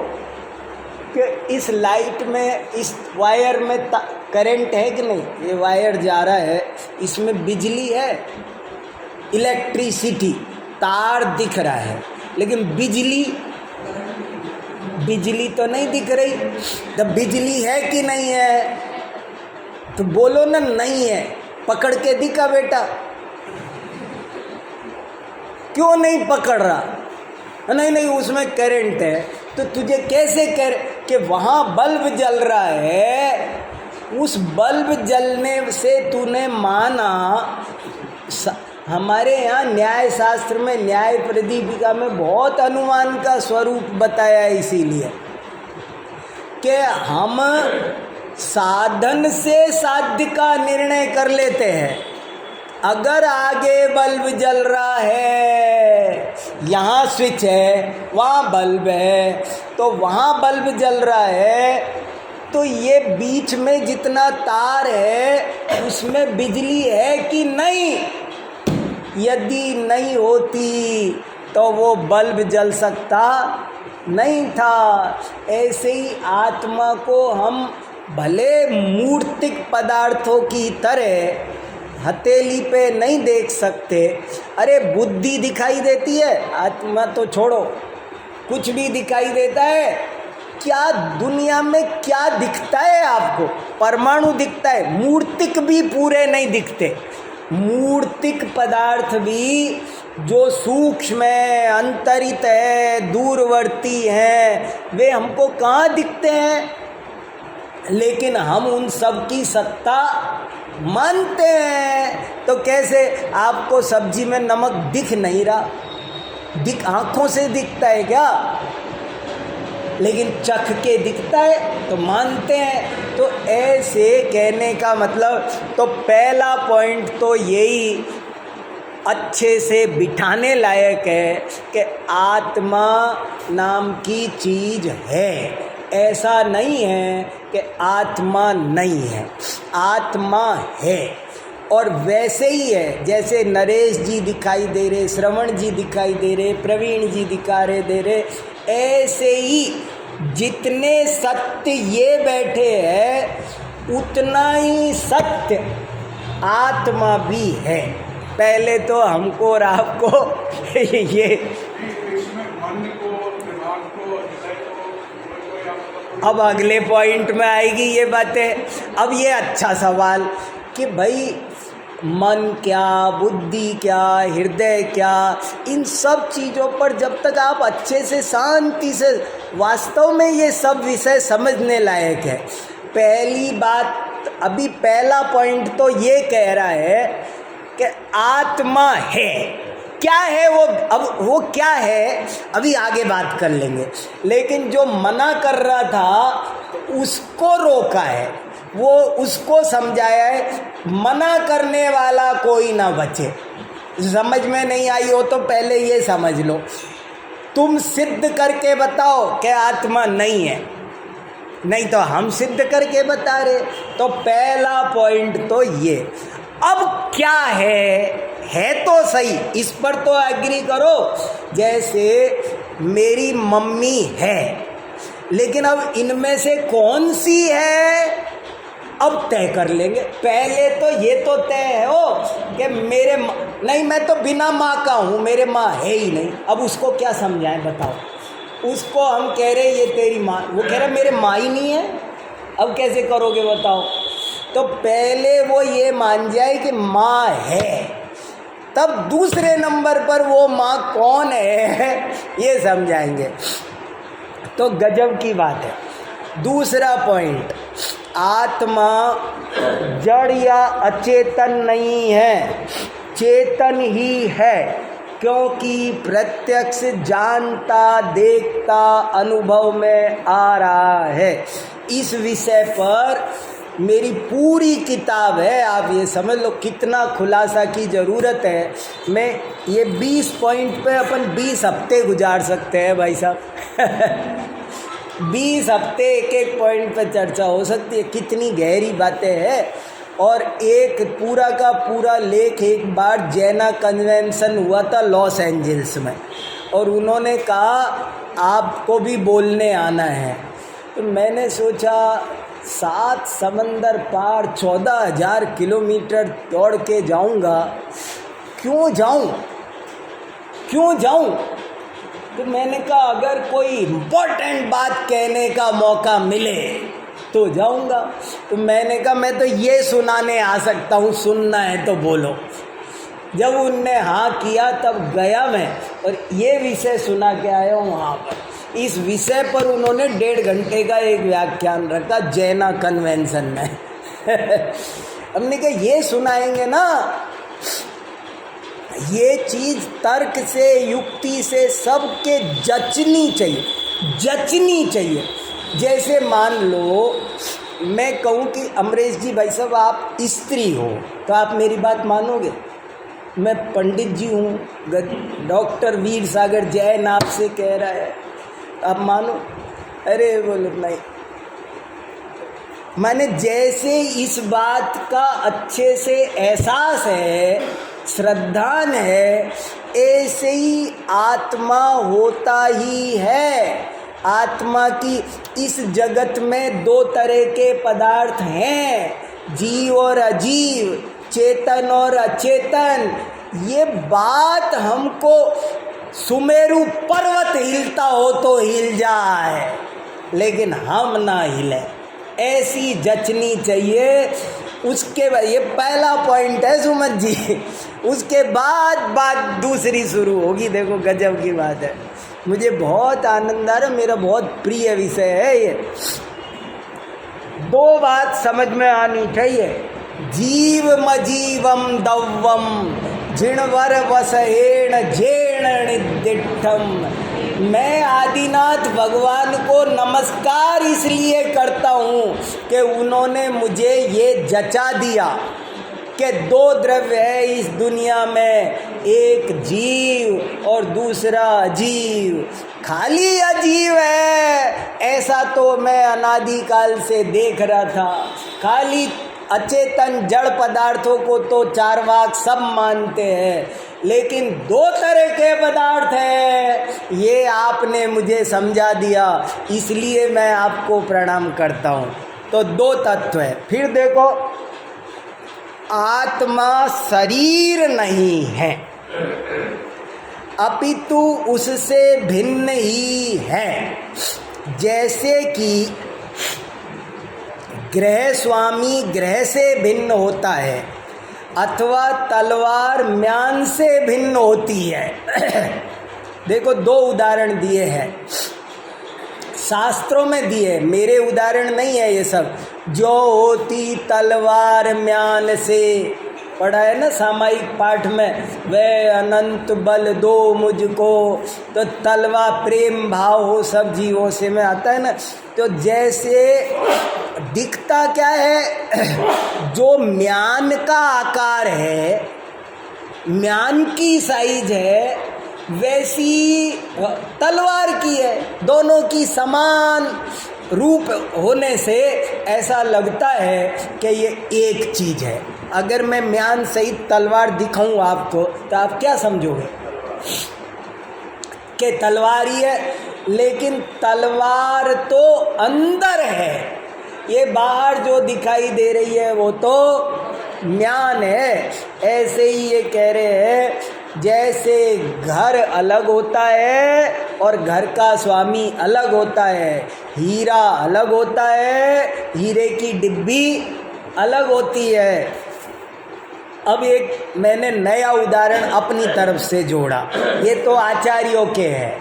कि इस लाइट में, इस वायर में करंट है कि नहीं? ये वायर जा रहा है, इसमें बिजली है, इलेक्ट्रिसिटी, तार दिख रहा है, लेकिन बिजली तो नहीं दिख रही। तो बिजली है कि नहीं है? तो बोलो ना, नहीं है। पकड़ के दिखा बेटा, क्यों नहीं पकड़ रहा? नहीं उसमें करंट है। तो तुझे कैसे कर कि वहाँ बल्ब जल रहा है, उस बल्ब जलने से तूने माना। हमारे यहाँ न्याय शास्त्र में, न्याय प्रदीपिका में बहुत अनुमान का स्वरूप बताया है, इसीलिए कि हम साधन से साध्य का निर्णय कर लेते हैं। अगर आगे बल्ब जल रहा है, यहाँ स्विच है, वहाँ बल्ब है, तो वहाँ बल्ब जल रहा है, तो ये बीच में जितना तार है उसमें बिजली है कि नहीं? यदि नहीं होती तो वो बल्ब जल सकता नहीं था। ऐसे ही आत्मा को हम भले मूर्तिक पदार्थों की तरह हथेली पे नहीं देख सकते। अरे बुद्धि दिखाई देती है, आत्मा तो छोड़ो, कुछ भी दिखाई देता है। क्या दुनिया में क्या दिखता है आपको? परमाणु दिखता है, मूर्तिक भी पूरे नहीं दिखते। मूर्तिक पदार्थ भी जो सूक्ष्म है, अंतरित है, दूरवर्ती हैं, वे हमको कहाँ दिखते हैं? लेकिन हम उन सब की सत्ता मानते हैं। तो कैसे? आपको सब्जी में नमक दिख नहीं रहा, आँखों से दिखता है क्या? लेकिन चख के दिखता है तो मानते हैं। तो ऐसे कहने का मतलब, तो पहला पॉइंट तो यही अच्छे से बिठाने लायक है कि आत्मा नाम की चीज़ है। ऐसा नहीं है कि आत्मा नहीं है, आत्मा है। और वैसे ही है जैसे नरेश जी दिखाई दे रहे, श्रवण जी दिखाई दे रहे, प्रवीण जी दे रहे, ऐसे ही जितने सत्य ये बैठे हैं उतना ही सत्य आत्मा भी है। पहले तो हमको और आपको ये अब अगले पॉइंट में आएगी ये बातें। अब ये अच्छा सवाल कि भाई मन क्या, बुद्धि क्या, हृदय क्या, इन सब चीज़ों पर जब तक आप अच्छे से शांति से, वास्तव में ये सब विषय समझने लायक है। पहली बात, अभी पहला पॉइंट तो ये कह रहा है कि आत्मा है। क्या है वो? अब वो क्या है अभी आगे बात कर लेंगे। लेकिन जो मना कर रहा था उसको रोका है, वो उसको समझाया है, मना करने वाला कोई ना बचे। समझ में नहीं आई हो तो पहले ये समझ लो, तुम सिद्ध करके बताओ कि आत्मा नहीं है, नहीं तो हम सिद्ध करके बता रहे। तो पहला पॉइंट तो ये। अब क्या है तो सही, इस पर तो एग्री करो। जैसे मेरी मम्मी है, लेकिन अब इनमें से कौन सी है अब तय कर लेंगे। पहले तो ये तो तय है हो कि मेरे नहीं, मैं तो बिना माँ का हूँ, मेरे माँ है ही नहीं। अब उसको क्या समझाएं बताओ? उसको हम कह रहे ये तेरी माँ, वो कह रहा मेरे माँ ही नहीं है। अब कैसे करोगे बताओ? तो पहले वो ये मान जाए कि माँ है, तब दूसरे नंबर पर वो माँ कौन है ये समझाएंगे। तो गजब की बात है। दूसरा पॉइंट, आत्मा जड़ या अचेतन नहीं है, चेतन ही है, क्योंकि प्रत्यक्ष जानता, देखता, अनुभव में आ रहा है। इस विषय पर मेरी पूरी किताब है, आप ये समझ लो कितना खुलासा की ज़रूरत है। मैं ये 20 पॉइंट पे अपन 20 हफ्ते गुजार सकते हैं भाई साहब 20 हफ्ते एक एक पॉइंट पे चर्चा हो सकती है। कितनी गहरी बातें हैं। और एक पूरा का पूरा लेख एक बार जैना कन्वेंशन हुआ था लॉस एंजल्स में, और उन्होंने कहा आपको भी बोलने आना है। तो मैंने सोचा 7 समंदर पार 14,000 किलोमीटर दौड़ के जाऊंगा, क्यों जाऊं। तो मैंने कहा अगर कोई इम्पोर्टेंट बात कहने का मौका मिले तो जाऊंगा। तो मैंने कहा मैं तो ये सुनाने आ सकता हूँ, सुनना है तो बोलो। जब उनने हाँ किया तब गया मैं, और ये विषय सुना के आया हूँ वहाँ पर। इस विषय पर उन्होंने 1.5 घंटे का एक व्याख्यान रखा जैना कन्वेंशन में। हमने कहा ये सुनाएंगे ना, ये चीज़ तर्क से युक्ति से सबके जचनी चाहिए। जैसे मान लो मैं कहूँ कि अमरेश जी भाई साहब आप स्त्री हो, तो आप मेरी बात मानोगे? मैं पंडित जी हूँ, डॉक्टर वीर सागर जैन आपसे कह रहा है, आप मानो? अरे बोले नहीं। माने जैसे इस बात का अच्छे से एहसास है, श्रद्धान है, ऐसे ही आत्मा होता ही है। आत्मा की इस जगत में 2 तरह के पदार्थ हैं, जीव और अजीव, चेतन और अचेतन। ये बात हमको सुमेरु पर्वत हिलता हो तो हिल जाए, लेकिन हम ना हिले, ऐसी जचनी चाहिए। उसके बाद ये पहला पॉइंट है सुमन जी, उसके बाद बात दूसरी शुरू होगी। देखो गजब की बात है, मुझे बहुत आनंद आ रहा है, मेरा बहुत प्रिय विषय है ये। 2 बात समझ में आनी चाहिए। जीवमजीवम दव्वम जिणवर वसहेण जेण निदिष्टम। मैं आदिनाथ भगवान को नमस्कार इसलिए करता हूँ कि उन्होंने मुझे ये जचा दिया कि 2 द्रव्य है इस दुनिया में, एक जीव और दूसरा अजीव। खाली अजीव है ऐसा तो मैं अनादिकाल से देख रहा था। खाली अचेतन जड़ पदार्थों को तो चार्वाक सब मानते हैं, लेकिन 2 तरह के पदार्थ हैं, ये आपने मुझे समझा दिया, इसलिए मैं आपको प्रणाम करता हूँ। तो 2 तत्व है। फिर देखो, आत्मा शरीर नहीं है, अपितु उससे भिन्न ही है। जैसे कि ग्रह स्वामी ग्रह से भिन्न होता है, अथवा तलवार म्यान से भिन्न होती है। देखो 2 उदाहरण दिए हैं, शास्त्रों में दिए, मेरे उदाहरण नहीं है ये सब। जो होती तलवार म्यान से, पढ़ा है ना सामायिक पाठ में, वे अनंत बल दो मुझको, तो तलवा प्रेम भाव हो सब जीवों से में आता है ना। तो जैसे दिखता क्या है, जो म्यान का आकार है, म्यान की साइज है, वैसी तलवार की है। दोनों की समान रूप होने से ऐसा लगता है कि ये एक चीज़ है। अगर मैं म्यान सहित तलवार दिखाऊं आपको, तो आप क्या समझोगे कि तलवार ही है, लेकिन तलवार तो अंदर है, ये बाहर जो दिखाई दे रही है वो तो म्यान है। ऐसे ही ये कह रहे हैं, जैसे घर अलग होता है और घर का स्वामी अलग होता है, हीरा अलग होता है, हीरे की डिब्बी अलग होती है। अब एक मैंने नया उदाहरण अपनी तरफ से जोड़ा, ये तो आचार्यों के हैं।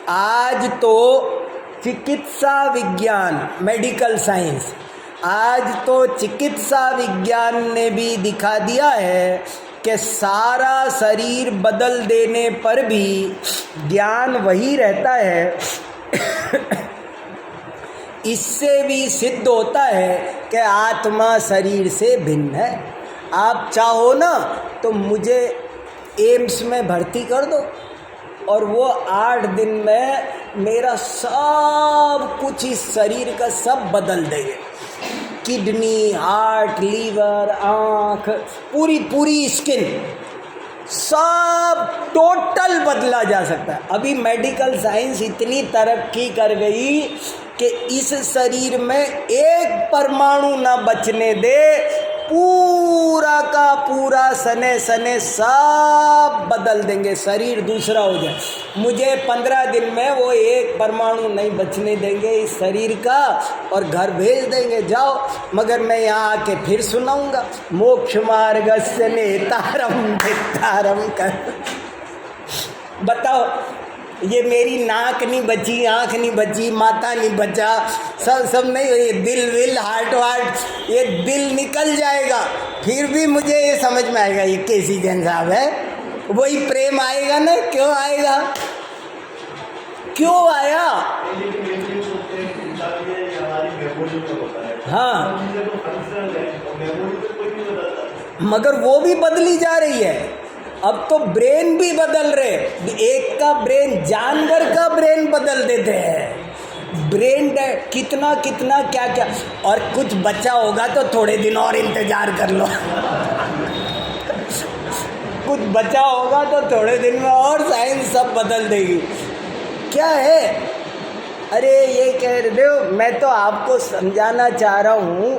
आज तो चिकित्सा विज्ञान, मेडिकल साइंस, आज तो चिकित्सा विज्ञान ने भी दिखा दिया है कि सारा शरीर बदल देने पर भी ज्ञान वही रहता है। इससे भी सिद्ध होता है कि आत्मा शरीर से भिन्न है। आप चाहो ना तो मुझे एम्स में भर्ती कर दो और वो 8 दिन में मेरा सब कुछ इस शरीर का सब बदल देंगे। किडनी, हार्ट, लीवर, आँख, पूरी पूरी स्किन, सब टोटल बदला जा सकता है। अभी मेडिकल साइंस इतनी तरक्की कर गई कि इस शरीर में एक परमाणु ना बचने दे, पूरा का पूरा सने सने सब बदल देंगे, शरीर दूसरा हो जाए। मुझे 15 दिन में वो एक परमाणु नहीं बचने देंगे इस शरीर का और घर भेज देंगे, जाओ। मगर मैं यहाँ आके फिर सुनाऊंगा, मोक्ष मार्गस्य नेतारम नेतारम कर। बताओ, ये मेरी नाक नहीं बची, आँख नहीं बची, माथा नहीं बचा, सब नहीं, ये दिल विल हार्ट वार्ट, ये दिल निकल जाएगा, फिर भी मुझे ये समझ में आएगा ये कैसी जन साहब है। वही प्रेम आएगा ना, क्यों आएगा, क्यों आया? हाँ, मगर वो भी बदली जा रही है। अब तो ब्रेन भी बदल रहे, एक का ब्रेन जानवर का ब्रेन बदल देते हैं। ब्रेन कितना कितना क्या क्या, और कुछ बचा होगा तो थोड़े दिन और इंतजार कर लो कुछ बचा होगा तो थोड़े दिन में और साइंस सब बदल देगी। क्या है? अरे ये कह रहे हो, मैं तो आपको समझाना चाह रहा हूँ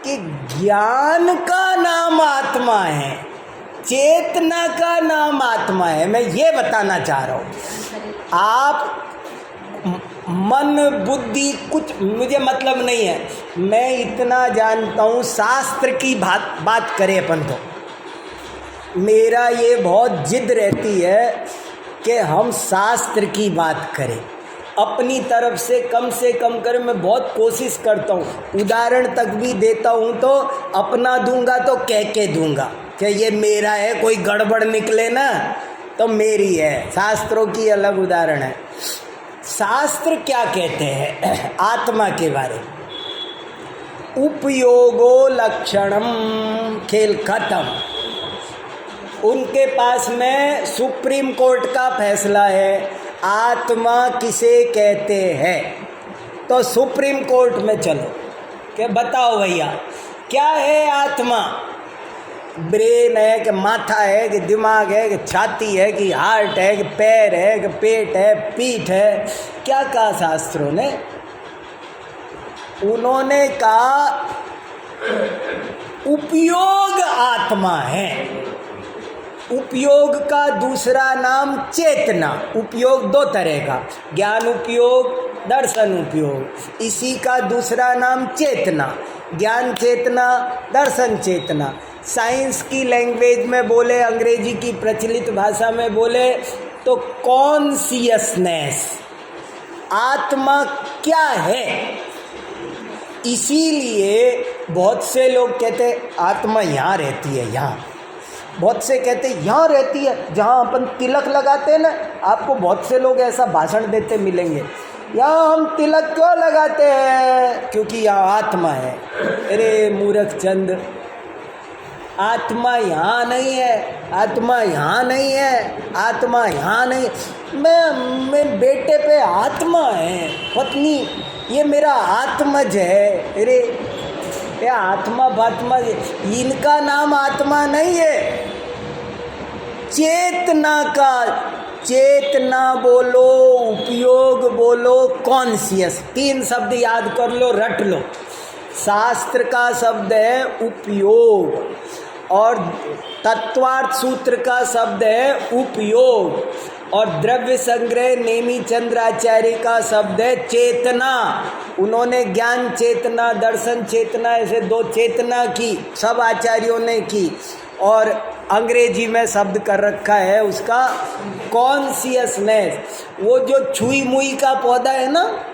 कि ज्ञान का नाम आत्मा है, चेतना का नाम आत्मा है। मैं ये बताना चाह रहा हूँ। आप मन बुद्धि कुछ मुझे मतलब नहीं है, मैं इतना जानता हूँ, शास्त्र की बात करें अपन तो मेरा ये बहुत जिद रहती है कि हम शास्त्र की बात करें, अपनी तरफ से कम करें। मैं बहुत कोशिश करता हूँ, उदाहरण तक भी देता हूँ तो अपना दूंगा तो कह के दूंगा कि ये मेरा है, कोई गड़बड़ निकले ना तो मेरी है। शास्त्रों की अलग उदाहरण है। शास्त्र क्या कहते हैं आत्मा के बारे में? उपयोगो लक्षणम, खेल खत्म। उनके पास में सुप्रीम कोर्ट का फैसला है, आत्मा किसे कहते हैं। तो सुप्रीम कोर्ट में चलो कि बताओ भैया क्या है आत्मा? ब्रेन है कि माथा है कि दिमाग है कि छाती है कि हार्ट है कि पैर है कि पेट है पीठ है? क्या कहा शास्त्रों ने? उन्होंने कहा उपयोग आत्मा है। उपयोग का दूसरा नाम चेतना। उपयोग दो तरह का, ज्ञान उपयोग, दर्शन उपयोग। इसी का दूसरा नाम चेतना, ज्ञान चेतना, दर्शन चेतना। साइंस की लैंग्वेज में बोले, अंग्रेजी की प्रचलित भाषा में बोले तो कॉन्शियसनेस। आत्मा क्या है? इसीलिए बहुत से लोग कहते आत्मा यहाँ रहती है, यहाँ। बहुत से कहते यहाँ रहती है जहाँ अपन तिलक लगाते हैं ना। आपको बहुत से लोग ऐसा भाषण देते मिलेंगे, यहाँ हम तिलक क्यों लगाते हैं? क्योंकि यहाँ आत्मा है। अरे मूर्ख चंद, आत्मा यहाँ नहीं है, आत्मा यहाँ नहीं है, आत्मा यहाँ नहीं। मैं बेटे पे आत्मा है, पत्नी ये मेरा आत्मज है। अरे ये आत्मा बात्मा, इनका नाम आत्मा नहीं है। चेतना का, चेतना बोलो, उपयोग बोलो, कॉन्शियस, 3 शब्द याद कर लो, रट लो। शास्त्र का शब्द है उपयोग और तत्वार्थ सूत्र का शब्द है उपयोग और द्रव्य संग्रह नेमी चंद्राचार्य का शब्द है चेतना। उन्होंने ज्ञान चेतना, दर्शन चेतना, ऐसे 2 चेतना की सब आचार्यों ने की। और अंग्रेजी में शब्द कर रखा है उसका कॉन्शियसनेस। वो जो छुई मुई का पौधा है ना,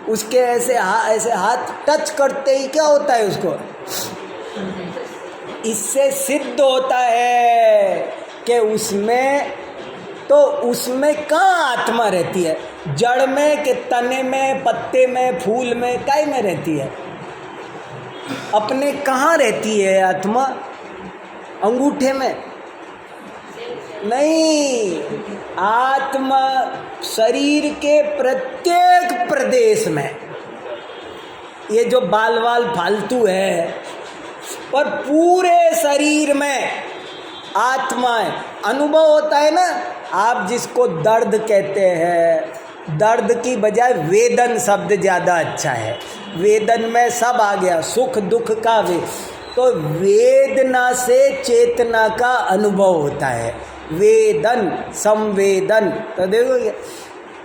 उसके ऐसे हाथ टच करते ही क्या होता है उसको? इससे सिद्ध होता है कि उसमें कहाँ आत्मा रहती है? जड़ में कि तने में, पत्ते में, फूल में, काय में रहती है? अपने कहाँ रहती है आत्मा? अंगूठे में नहीं। आत्मा शरीर के प्रत्येक प्रदेश में। ये जो बाल वाल फालतू है, पर पूरे शरीर में आत्मा है। अनुभव होता है ना, आप जिसको दर्द कहते हैं, दर्द की बजाय वेदन शब्द ज़्यादा अच्छा है। वेदन में सब आ गया, सुख दुख का वे, तो वेदना से चेतना का अनुभव होता है, वेदन संवेदन। तो देखो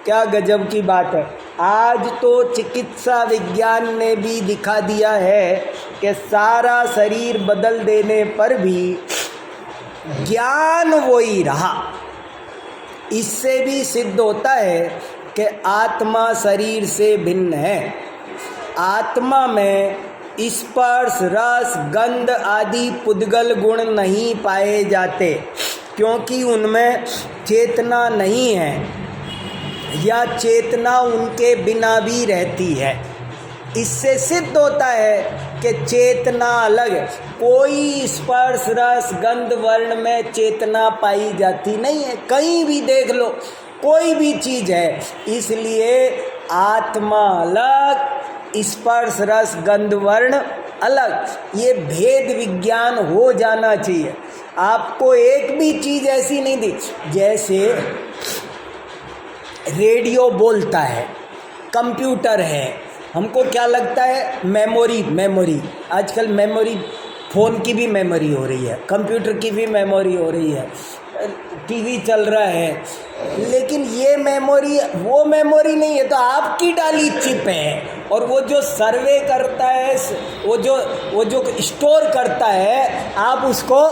क्या गजब की बात है। आज तो चिकित्सा विज्ञान ने भी दिखा दिया है कि सारा शरीर बदल देने पर भी ज्ञान वही रहा। इससे भी सिद्ध होता है कि आत्मा शरीर से भिन्न है। आत्मा में स्पर्श रस गंध आदि पुद्गल गुण नहीं पाए जाते, क्योंकि उनमें चेतना नहीं है, या चेतना उनके बिना भी रहती है। इससे सिद्ध होता है कि चेतना अलग है। कोई स्पर्श रस गंध वर्ण में चेतना पाई जाती नहीं है, कहीं भी देख लो, कोई भी चीज़ है। इसलिए आत्मा अलग, स्पर्श रस गंध वर्ण अलग। ये भेद विज्ञान हो जाना चाहिए। आपको एक भी चीज़ ऐसी नहीं दी, जैसे रेडियो बोलता है, कंप्यूटर है, हमको क्या लगता है मेमोरी। आजकल मेमोरी, फ़ोन की भी मेमोरी हो रही है, कंप्यूटर की भी मेमोरी हो रही है, टीवी चल रहा है, लेकिन ये मेमोरी वो मेमोरी नहीं है, तो आपकी डाली चिप है। और वो जो सर्वे करता है, वो जो स्टोर करता है, आप उसको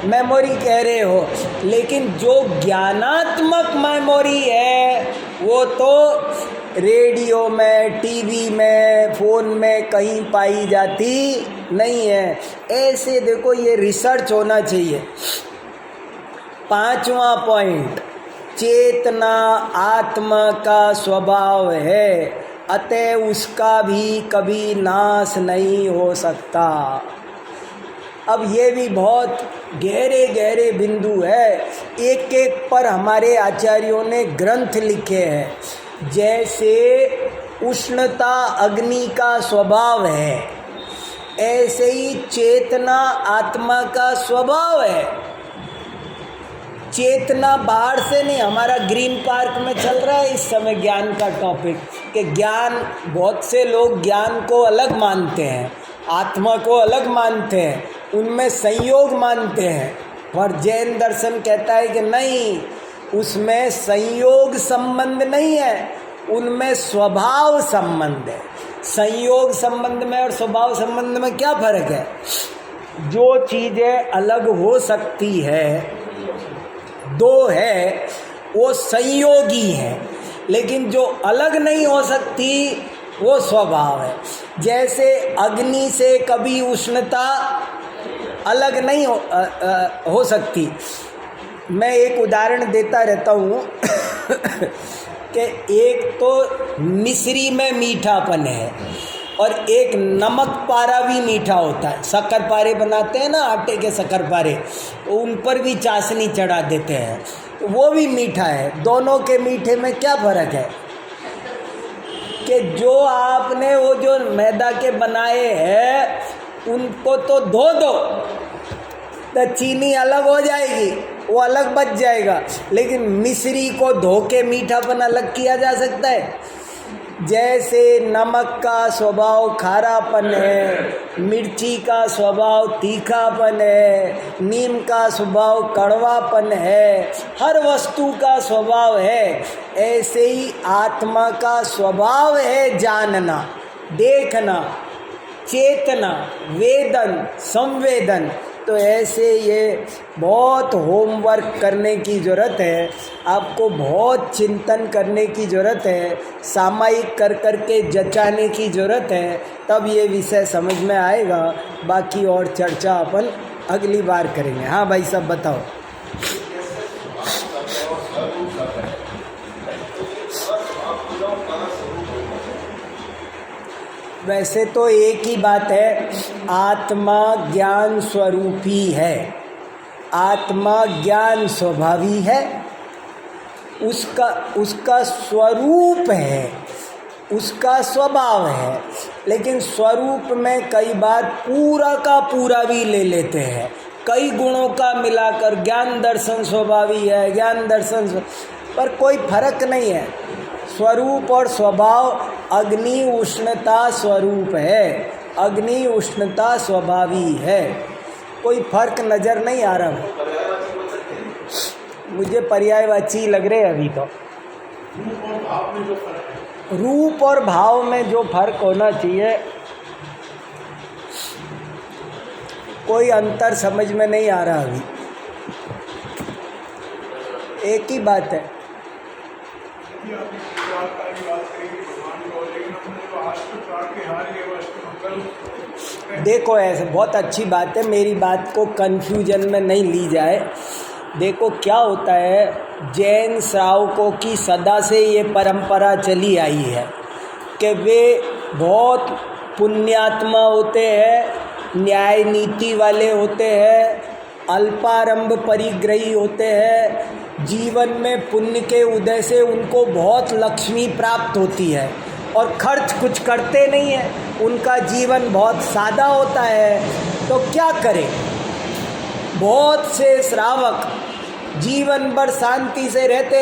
मेमोरी कह रहे हो। लेकिन जो ज्ञानात्मक मेमोरी है वो तो रेडियो में, टीवी में, फ़ोन में कहीं पाई जाती नहीं है। ऐसे देखो, ये रिसर्च होना चाहिए। 5वां पॉइंट, चेतना आत्मा का स्वभाव है, अतः उसका भी कभी नाश नहीं हो सकता। अब ये भी बहुत गहरे गहरे बिंदु है, एक एक पर हमारे आचार्यों ने ग्रंथ लिखे हैं। जैसे उष्णता अग्नि का स्वभाव है, ऐसे ही चेतना आत्मा का स्वभाव है। चेतना बाहर से नहीं, हमारा ग्रीन पार्क में चल रहा है इस समय ज्ञान का टॉपिक, कि ज्ञान, बहुत से लोग ज्ञान को अलग मानते हैं, आत्मा को अलग मानते हैं, उनमें संयोग मानते हैं। पर जैन दर्शन कहता है कि नहीं, उसमें संयोग संबंध नहीं है, उनमें स्वभाव संबंध है। संयोग संबंध में और स्वभाव संबंध में क्या फर्क है? जो चीज़ें अलग हो सकती है, दो है, वो संयोगी है, लेकिन जो अलग नहीं हो सकती वो स्वभाव है। जैसे अग्नि से कभी उष्णता अलग नहीं हो सकती। मैं एक उदाहरण देता रहता हूँ कि एक तो मिश्री में मीठापन है और एक नमक पारा भी मीठा होता है। शक्कर पारे बनाते हैं ना, आटे के शक्कर पारे, उन पर भी चाशनी चढ़ा देते हैं, तो वो भी मीठा है। दोनों के मीठे में क्या फ़र्क है कि जो आपने वो जो मैदा के बनाए हैं उनको तो धो दो, तो चीनी अलग हो जाएगी, वो अलग बच जाएगा, लेकिन मिश्री को धो के मीठापन अलग किया जा सकता है। जैसे नमक का स्वभाव खारापन है, मिर्ची का स्वभाव तीखापन है, नीम का स्वभाव कड़वापन है, हर वस्तु का स्वभाव है, ऐसे ही आत्मा का स्वभाव है जानना, देखना, चेतना, वेदन, संवेदन। तो ऐसे ये बहुत होमवर्क करने की ज़रूरत है, आपको बहुत चिंतन करने की ज़रूरत है, सामायिक कर कर के जचाने की ज़रूरत है, तब ये विषय समझ में आएगा। बाकी और चर्चा अपन अगली बार करेंगे। हाँ भाई, सब बताओ। वैसे तो एक ही बात है, आत्मा ज्ञान स्वरूपी है, आत्मा ज्ञान स्वभावी है, उसका स्वरूप है। उसका स्वभाव है, लेकिन स्वरूप में कई बार पूरा का पूरा भी ले लेते हैं। कई गुणों का मिलाकर ज्ञान दर्शन स्वभावी है, ज्ञान दर्शन पर कोई फर्क नहीं है। स्वरूप और स्वभाव अग्नि उष्णता स्वरूप है, अग्नि उष्णता स्वभावी है, कोई फर्क नज़र नहीं आ रहा मुझे। पर्यायवाची लग रहे अभी तो। रूप और भाव में जो फर्क होना चाहिए, कोई अंतर समझ में नहीं आ रहा अभी। एक ही बात है। देखो ऐसे बहुत अच्छी बात है, मेरी बात को कंफ्यूजन में नहीं ली जाए। देखो क्या होता है, जैन श्रावकों की सदा से ये परंपरा चली आई है कि वे बहुत पुण्यात्मा होते हैं, न्याय नीति वाले होते हैं, अल्पारंभ परिग्रही होते हैं। जीवन में पुण्य के उदय से उनको बहुत लक्ष्मी प्राप्त होती है और खर्च कुछ करते नहीं हैं, उनका जीवन बहुत सादा होता है। तो क्या करें, बहुत से श्रावक जीवन भर शांति से रहते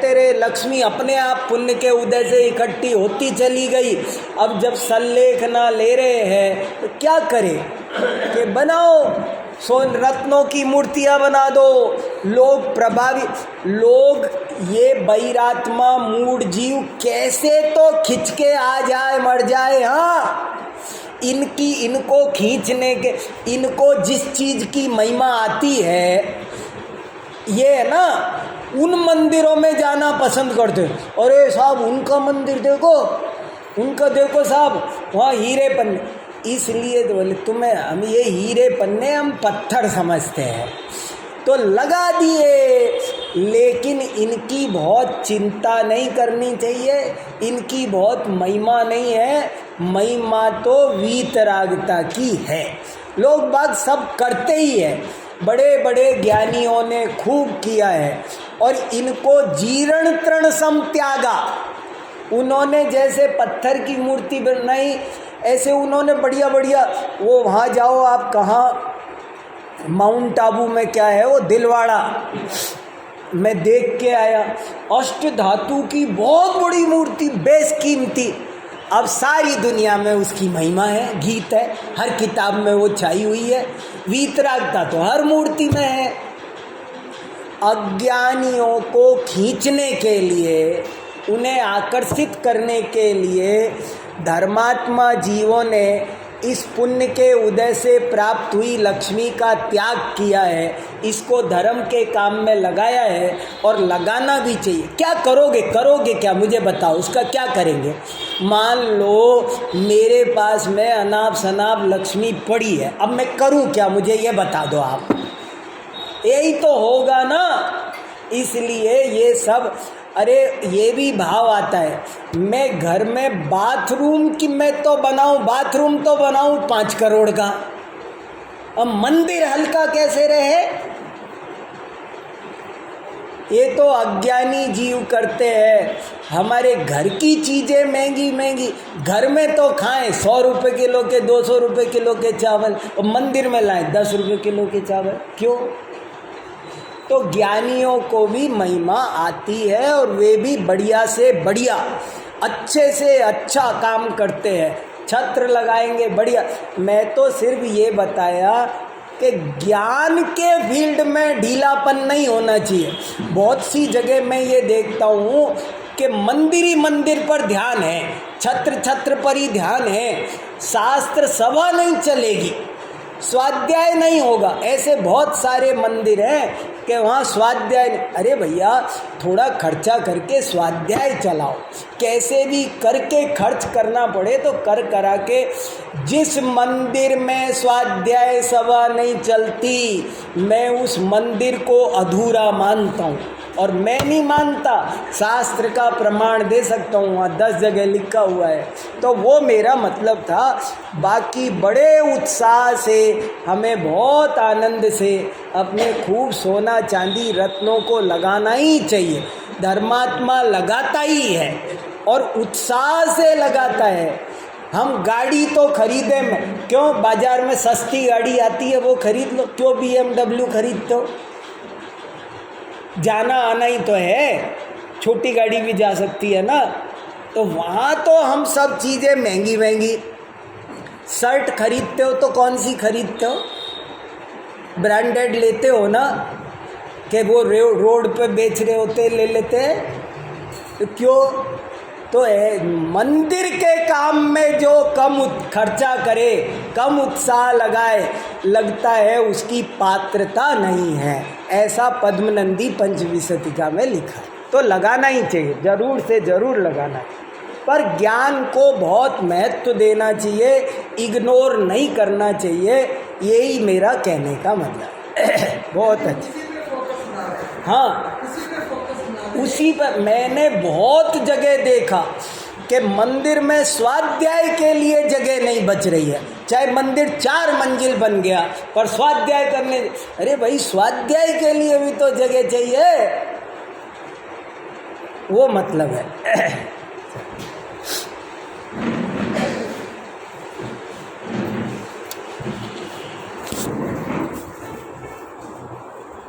रहे, लक्ष्मी अपने आप पुण्य के उदय से इकट्ठी होती चली गई। अब जब सल्लेखना ले रहे हैं तो क्या करें कि बनाओ सोन रत्नों की मूर्तियां बना दो। लोग प्रभावित, लोग ये बैरात्मा मूढ़ जीव कैसे तो खिंच के आ जाए मर जाए। हाँ, इनको खींचने के, इनको जिस चीज़ की महिमा आती है ये है ना, उन मंदिरों में जाना पसंद करते। अरे साहब उनका मंदिर देखो, उनका देखो साहब, वहाँ हीरे पन्ने। इसलिए तो बोले तुम्हें, हम ये हीरे पन्ने हम पत्थर समझते हैं तो लगा दिए। लेकिन इनकी बहुत चिंता नहीं करनी चाहिए, इनकी बहुत महिमा नहीं है। महिमा तो वीतरागता की है। लोग बात सब करते ही है, बड़े बड़े ज्ञानियों ने खूब किया है और इनको जीर्ण तृण सम त्यागा। उन्होंने जैसे पत्थर की मूर्ति बनाई, ऐसे उन्होंने बढ़िया बढ़िया, वो वहाँ जाओ आप, कहाँ माउंट आबू में क्या है वो दिलवाड़ा, मैं देख के आया, अष्ट धातु की बहुत बड़ी मूर्ति, बेशकीमती। अब सारी दुनिया में उसकी महिमा है, गीत है, हर किताब में वो छाई हुई है। वीतरागता तो हर मूर्ति में है। अज्ञानियों को खींचने के लिए, उन्हें आकर्षित करने के लिए धर्मात्मा जीवों ने इस पुण्य के उदय से प्राप्त हुई लक्ष्मी का त्याग किया है, इसको धर्म के काम में लगाया है और लगाना भी चाहिए। क्या करोगे क्या मुझे बताओ, उसका क्या करेंगे? मान लो मेरे पास में अनाप शनाप लक्ष्मी पड़ी है, अब मैं करूं क्या, मुझे ये बता दो आप। यही तो होगा ना। इसलिए ये सब, अरे ये भी भाव आता है, मैं घर में बाथरूम की मैं तो बनाऊं, बाथरूम तो बनाऊं 5 करोड़ का, अब मंदिर हल्का कैसे रहे? ये तो अज्ञानी जीव करते हैं। हमारे घर की चीज़ें महंगी महंगी, घर में तो खाएं 100 रुपये किलो के, 200 रुपये किलो के चावल, और मंदिर में लाएं 10 रुपये किलो के चावल, क्यों? तो ज्ञानियों को भी महिमा आती है और वे भी बढ़िया से बढ़िया, अच्छे से अच्छा काम करते हैं, छत्र लगाएंगे बढ़िया। मैं तो सिर्फ ये बताया कि ज्ञान के फील्ड में ढीलापन नहीं होना चाहिए। बहुत सी जगह मैं ये देखता हूँ कि मंदिर ही मंदिर पर ध्यान है, छत्र पर ही ध्यान है, शास्त्र सभा नहीं चलेगी, स्वाध्याय नहीं होगा। ऐसे बहुत सारे मंदिर हैं कि वहाँ स्वाध्याय नहीं। अरे भैया थोड़ा खर्चा करके स्वाध्याय चलाओ, कैसे भी करके खर्च करना पड़े तो कर करा के। जिस मंदिर में स्वाध्याय सभा नहीं चलती, मैं उस मंदिर को अधूरा मानता हूँ। और मैं नहीं मानता, शास्त्र का प्रमाण दे सकता हूँ, वहाँ 10 जगह लिखा हुआ है। तो वो मेरा मतलब था। बाकी बड़े उत्साह से, हमें बहुत आनंद से अपने खूब सोना चांदी रत्नों को लगाना ही चाहिए। धर्मात्मा लगाता ही है। और उत्साह से लगाता है। हम गाड़ी तो खरीदे में क्यों, बाजार में सस्ती गाड़ी आती है वो खरीद लो, क्यों BMW खरीदते हो? जाना आना ही तो है, छोटी गाड़ी भी जा सकती है ना। तो वहाँ तो हम सब चीज़ें महंगी महंगी, शर्ट खरीदते हो तो कौन सी खरीदते हो? ब्रांडेड लेते हो ना, कि वो रोड पे बेच रहे होते ले लेते हैं। तो क्यों? तो मंदिर के काम में जो कम खर्चा करे, कम उत्साह लगाए, लगता है उसकी पात्रता नहीं है, ऐसा पद्मनंदी पंचविंशतिका में लिखा है। तो लगाना ही चाहिए, जरूर से जरूर लगाना है, पर ज्ञान को बहुत महत्व देना चाहिए, इग्नोर नहीं करना चाहिए, यही मेरा कहने का मतलब है। बहुत अच्छा। हाँ, उसी पर मैंने बहुत जगह देखा कि मंदिर में स्वाध्याय के लिए जगह नहीं बच रही है, चाहे मंदिर 4 मंजिल बन गया पर स्वाध्याय करने, अरे भाई स्वाध्याय के लिए भी तो जगह चाहिए, वो मतलब है।